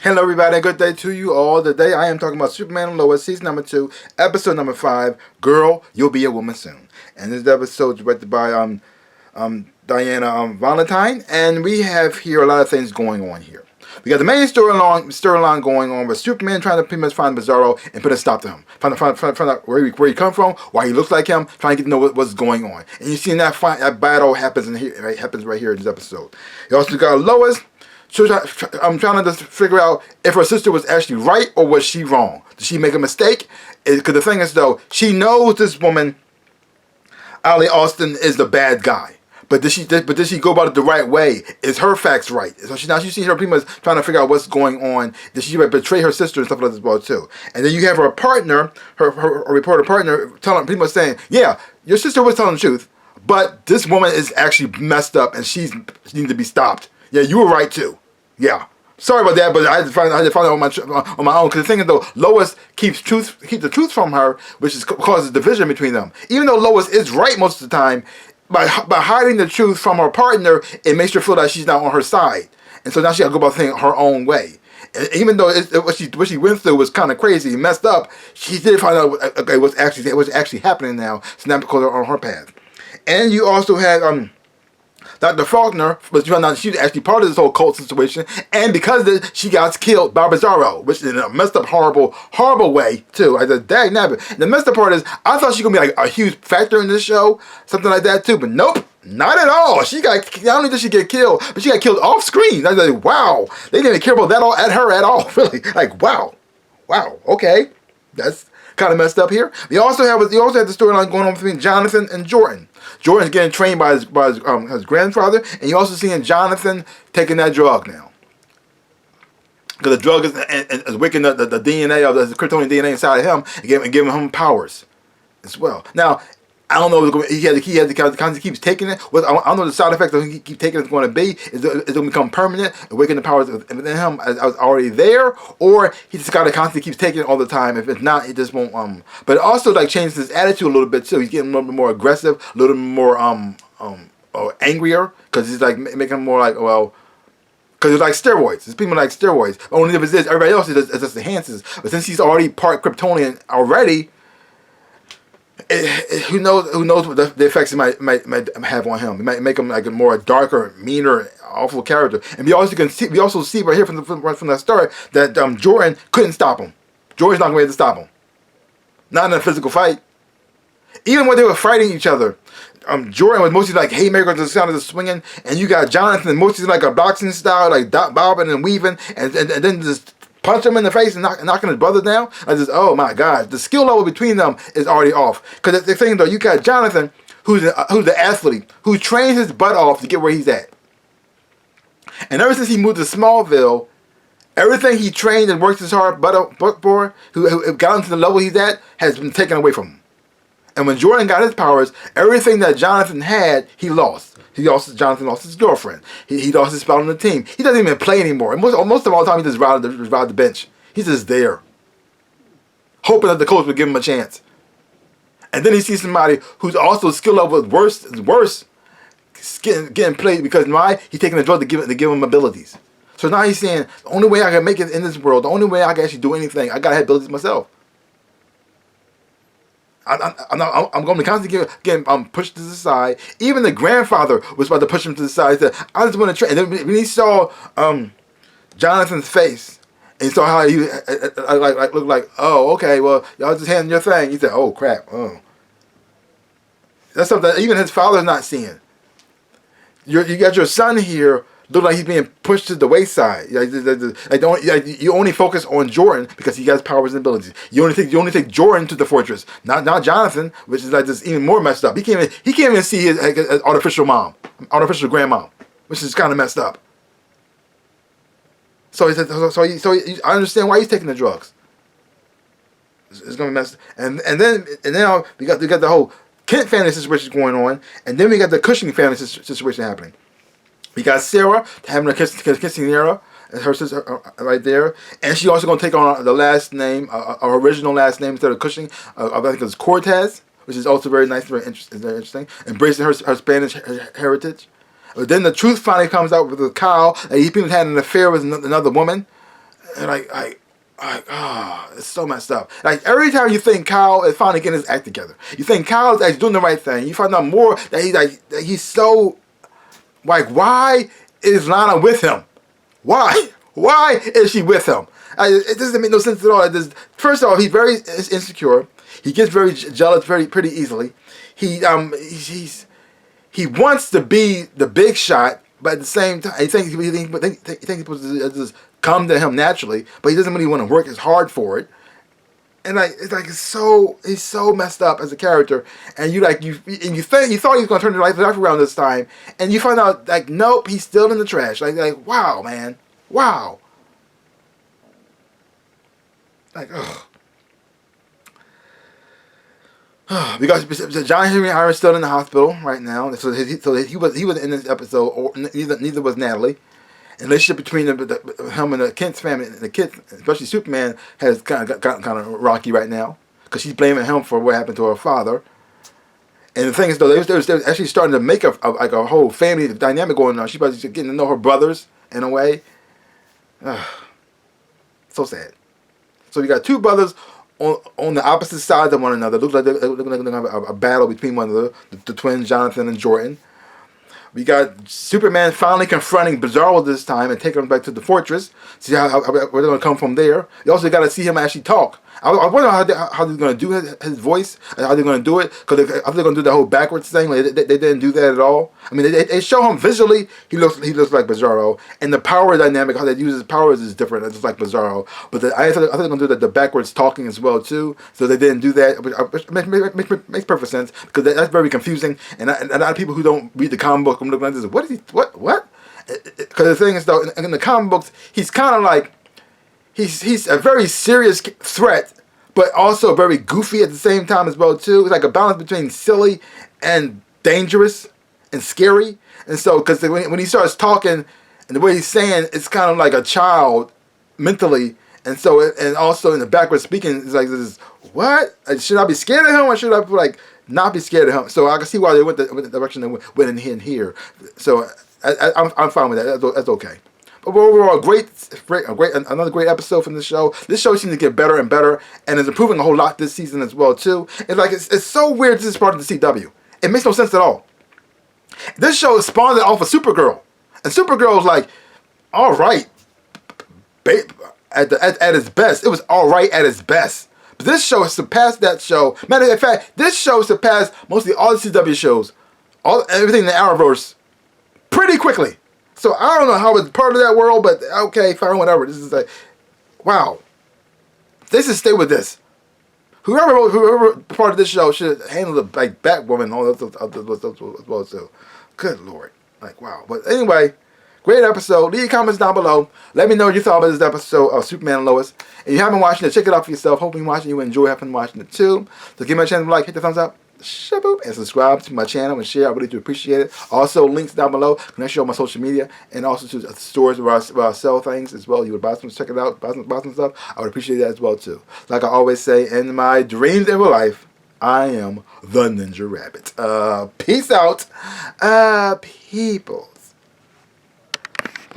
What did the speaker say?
Hello everybody, good day to you all. Today I am talking about Superman and Lois, season number 2, episode number 5, Girl, You'll Be a Woman Soon. And this episode is directed by Diana Valentine, and we have here a lot of things going on here. We got the main storyline going on with Superman trying to pretty much find Bizarro and put a stop to him. Find out where he come from, why he looks like him, trying to get to know what's going on. And you see that battle happens right here in this episode. You also got Lois. I'm trying to just figure out if her sister was actually right or was she wrong. Did she make a mistake? Because the thing is, though, she knows this woman, Ali Austin, is the bad guy. But did she go about it the right way? Is her facts right? So now she sees her pretty much trying to figure out what's going on. Did she betray her sister and stuff like that as well too? And then you have her partner, her reporter partner, pretty much saying, "Yeah, your sister was telling the truth, but this woman is actually messed up and she needs to be stopped. Yeah, you were right too. Yeah." Sorry about that, but I had to find out on my own. Because the thing is, though, Lois keeps the truth from her, which causes division between them. Even though Lois is right most of the time, by hiding the truth from her partner, it makes her feel like she's not on her side, and so now she got to go about things her own way. And even though what she went through was kind of crazy, messed up, she did find out what's actually happening now. So now because they're on her path, and you also had Dr. Faulkner, but you found out she's actually part of this whole cult situation, and because of it, she got killed by Bizarro, which is in a messed up, horrible way, too. I said, dang nabbit. The messed up part is, I thought she was going to be like a huge factor in this show, something like that, too, but nope, not at all. Not only did she get killed, but she got killed off screen. I was like, wow, they didn't even care about that her at all, really. Like, wow, okay, that's kind of messed up here. You also have the storyline going on between Jonathan and Jordan. Jordan's getting trained by his grandfather, and you're also seeing Jonathan taking that drug now. Because the drug is waking the DNA of the Kryptonian DNA inside of him and giving him powers as well. Now, I don't know if he had to keep taking it. I don't know the side effects of he keep taking it's going to be. Is it going to become permanent and waking the powers within him as already there, or he just got to constantly keep taking it all the time? If it's not, it just won't. But it also like changes his attitude a little bit too. He's getting a little bit more aggressive, a little bit more angrier, because he's like making him more like because it's like steroids. It's people like steroids. The only difference is everybody else it just enhances. But since he's already part Kryptonian already. Who knows what the effects it might have on him? It might make him like a more darker, meaner, awful character. And we also see right here from the start that Jordan couldn't stop him. Jordan's not going to be able to stop him. Not in a physical fight. Even when they were fighting each other, Jordan was mostly like haymakers, the sound of the swinging, and you got Jonathan mostly like a boxing style, like bobbing and weaving, and then just punch him in the face and knocking his brother down. I just, oh my God, the skill level between them is already off. Because the thing though, you got Jonathan, who's the athlete, who trains his butt off to get where he's at. And ever since he moved to Smallville, everything he trained and worked his hard butt for, who got him to the level he's at, has been taken away from him. And when Jordan got his powers, everything that Jonathan had, he lost. Jonathan lost his girlfriend. He lost his spot on the team. He doesn't even play anymore. And most of all the time, he just ride the bench. He's just there, hoping that the coach would give him a chance. And then he sees somebody who's also skill level is worse, getting played because why? He's taking the drug to give him abilities. So now he's saying, the only way I can make it in this world, the only way I can actually do anything, I gotta have abilities myself. I'm going to be constantly getting pushed to the side. Even the grandfather was about to push him to the side. He said, I just want to train. And then when he saw Jonathan's face, and he saw how he looked like, oh, okay, well, y'all just handling your thing. He said, oh, crap. Oh. That's something that even his father's not seeing. You got your son here, look like he's being pushed to the wayside. You only focus on Jordan because he has powers and abilities. You only take Jordan to the fortress, not Jonathan, which is like just even more messed up. He can't even see his artificial grandmom, which is kind of messed up. So I understand why he's taking the drugs. It's gonna be messed. And now we got the whole Kent family situation going on, and then we got the Cushing family situation happening. We got Sarah having a kissing era, her sister right there, and she also going to take on the last name, her original last name instead of Cushing. I think it's Cortez, which is also very nice, very interesting. Embracing her Spanish heritage. But then the truth finally comes out with Kyle that he had an affair with another woman. And it's so messed up. Like every time you think Kyle is finally getting his act together, you think Kyle is actually doing the right thing. You find out more that he's so like, why is Lana with him? Why? Why is she with him? It doesn't make no sense at all. First of all, he's very insecure. He gets very jealous pretty easily. He wants to be the big shot, but at the same time, he thinks he's supposed to just come to him naturally, but he doesn't really want to work as hard for it. And he's so messed up as a character, and you thought he was gonna turn his life around this time, and you find out like nope, he's still in the trash. Like wow, man, wow. Like ugh. Because John Henry Irons still in the hospital right now, so he was in this episode, or neither was Natalie. And the relationship between him and the Kent's family, the kids, especially Superman, has kind of rocky right now because she's blaming him for what happened to her father. And the thing is, though, they was actually starting to make a whole family dynamic going on. She's getting to know her brothers in a way. So sad. So you got two brothers on the opposite sides of one another. It looks like they're going to have a battle between one of the twins, Jonathan and Jordan. We got Superman finally confronting Bizarro this time and taking him back to the fortress. See where they're going to come from there. You also got to see him actually talk. I wonder how they're going to do his voice, and how they're going to do it, because they're going to do the whole backwards thing. Like, they didn't do that at all. I mean, they show him visually, he looks like Bizarro, and the power dynamic, how they use his powers is different. It's just like Bizarro. But I thought they're going to do the backwards talking as well too. So they didn't do that, which makes perfect sense, because that's very confusing. And a lot of people who don't read the comic book, I'm looking at this, what? Because the thing is, though, in the comic books, he's kind of like, he's a very serious threat, but also very goofy at the same time as well too. It's like a balance between silly and dangerous and scary. And so, because when he starts talking and the way he's saying, it's kind of like a child mentally. And so, and also in the backwards speaking, it's like this: what? Should I be scared of him, or should I not be scared of him? So I can see why they went the direction they went in here. So I'm fine with that. That's okay. But overall, another great episode from this show. This show seems to get better and better, and is improving a whole lot this season as well too. It's so weird. This is part of the CW. It makes no sense at all. This show is spawned off of Supergirl, and Supergirl was like, all right, babe, at its best. It was all right at its best. But this show has surpassed that show. Matter of fact, this show surpassed mostly all the CW shows, everything in the Arrowverse, pretty quickly. So I don't know how it's part of that world, but okay, fine, whatever. This is like, wow. They should stay with this. Whoever part of this show should handle the like Batwoman and all those as well too. Good Lord, like wow. But anyway, great episode. Leave your comments down below. Let me know what you thought about this episode of Superman and Lois. If you haven't watched it, check it out for yourself. Hopefully you're watching, you enjoy having watching it too. So give my channel a like, hit the thumbs up. Shaboop, and subscribe to my channel and share. I really do appreciate it. Also, links down below. Connect you on my social media and also to stores where I sell things as well. You would buy some, check it out, buy some stuff. I would appreciate that as well too. Like I always say, in my dreams of life, I am the Ninja Rabbit. Peace out, people.